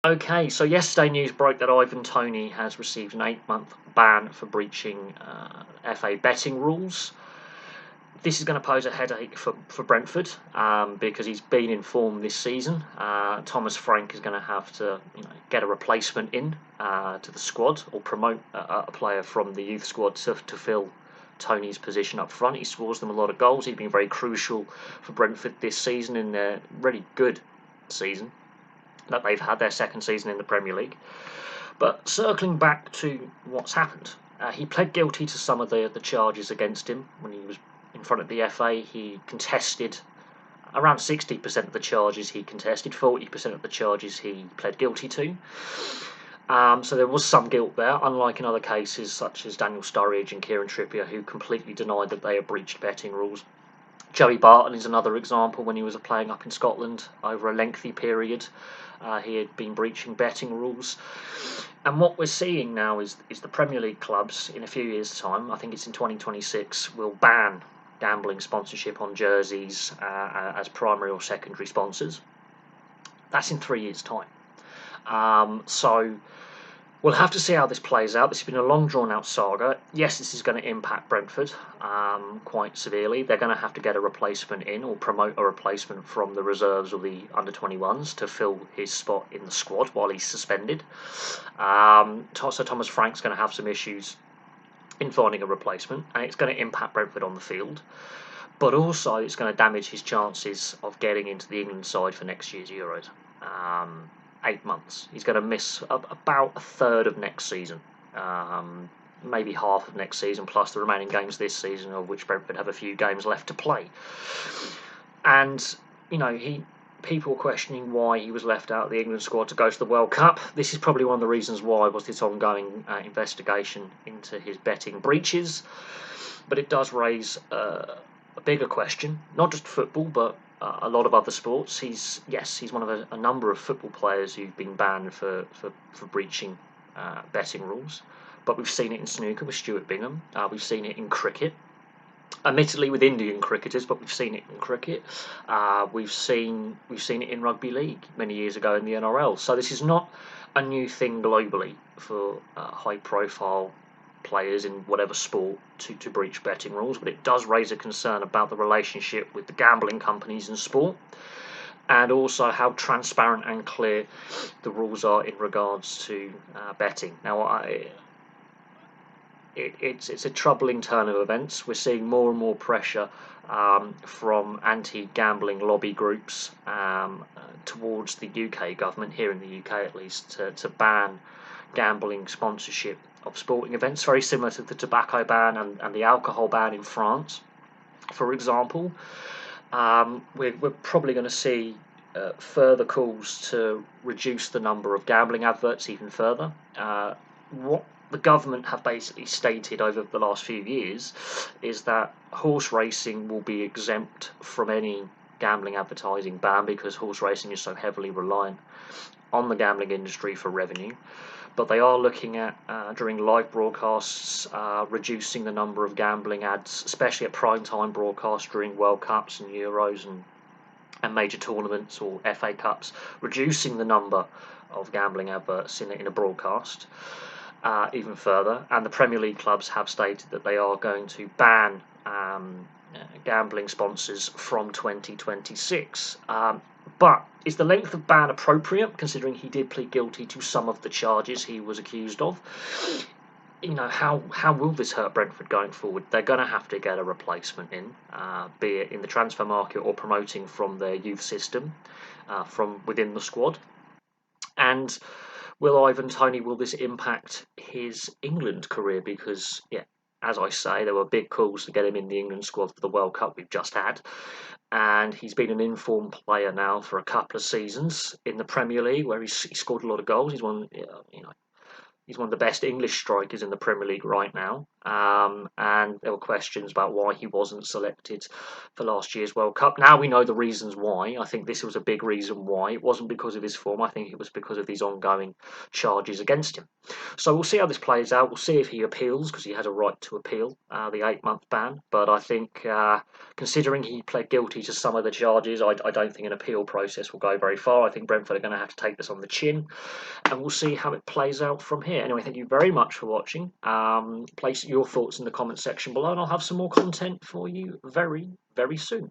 Okay, so yesterday news broke that Ivan Toney has received an 8-month ban for breaching FA betting rules. This is going to pose a headache for Brentford because he's been in form this season. Thomas Frank is going to have to get a replacement in to the squad or promote a player from the youth squad to fill Toney's position up front. He scores them a lot of goals. He's been very crucial for Brentford this season in their really good season that they've had, their second season in the Premier League. But circling back to what's happened, he pled guilty to some of the charges against him when he was in front of the FA. He contested around 60% of the charges he contested, 40% of the charges he pled guilty to. So there was some guilt there, unlike in other cases such as Daniel Sturridge and Kieran Trippier, who completely denied that they had breached betting rules. Joey Barton is another example. When he was playing up in Scotland over a lengthy period, he had been breaching betting rules. And what we're seeing now is the Premier League clubs, in a few years' time, I think it's in 2026, will ban gambling sponsorship on jerseys as primary or secondary sponsors. That's in 3 years' time. So we'll have to see how this plays out. This has been a long, drawn-out saga. Yes, this is going to impact Brentford quite severely. They're going to have to get a replacement in or promote a replacement from the reserves or the under-21s to fill his spot in the squad while he's suspended. So Thomas Frank's going to have some issues in finding a replacement, and it's going to impact Brentford on the field. But also, it's going to damage his chances of getting into the England side for next year's Euros. 8 months. He's going to miss about a third of next season, maybe half of next season, plus the remaining games this season, of which Brentford have a few games left to play. And people were questioning why he was left out of the England squad to go to the World Cup. This is probably one of the reasons why, was this ongoing investigation into his betting breaches. But it does raise a bigger question, not just football, but a lot of other sports. He's one of a number of football players who've been banned for breaching betting rules. But we've seen it in snooker with Stuart Bingham. We've seen it in cricket, admittedly with Indian cricketers, but we've seen it in cricket. We've seen it in rugby league many years ago in the NRL. So this is not a new thing globally for high-profile players in whatever sport to breach betting rules, but it does raise a concern about the relationship with the gambling companies in sport, and also how transparent and clear the rules are in regards to betting. Now, it's a troubling turn of events. We're seeing more and more pressure from anti-gambling lobby groups towards the UK government, here in the UK at least, to ban gambling sponsorship of sporting events, very similar to the tobacco ban and the alcohol ban in France, for example. We're probably going to see further calls to reduce the number of gambling adverts even further. What the government have basically stated over the last few years is that horse racing will be exempt from any gambling advertising ban because horse racing is so heavily reliant on the gambling industry for revenue. But they are looking at, during live broadcasts, reducing the number of gambling ads, especially at prime time broadcasts during World Cups and Euros and major tournaments or FA Cups, reducing the number of gambling adverts in a broadcast even further. And the Premier League clubs have stated that they are going to ban gambling sponsors from 2026. But is the length of ban appropriate, considering he did plead guilty to some of the charges he was accused of? How will this hurt Brentford going forward? They're going to have to get a replacement in, be it in the transfer market or promoting from their youth system, from within the squad. And will this impact his England career? Because, as I say, there were big calls to get him in the England squad for the World Cup we've just had. And he's been an informed player now for a couple of seasons in the Premier League, where he scored a lot of goals. He's one of the best English strikers in the Premier League right now. and there were questions about why he wasn't selected for last year's World Cup. Now we know the reasons why. I think this was a big reason why. It wasn't because of his form. I think it was because of these ongoing charges against him. So we'll see how this plays out. We'll see if he appeals, because he has a right to appeal the 8-month ban. But I think, considering he pled guilty to some of the charges, I don't think an appeal process will go very far. I think Brentford are going to have to take this on the chin, and we'll see how it plays out from here. Anyway, thank you very much for watching. Place your thoughts in the comment section below, and I'll have some more content for you very, very soon.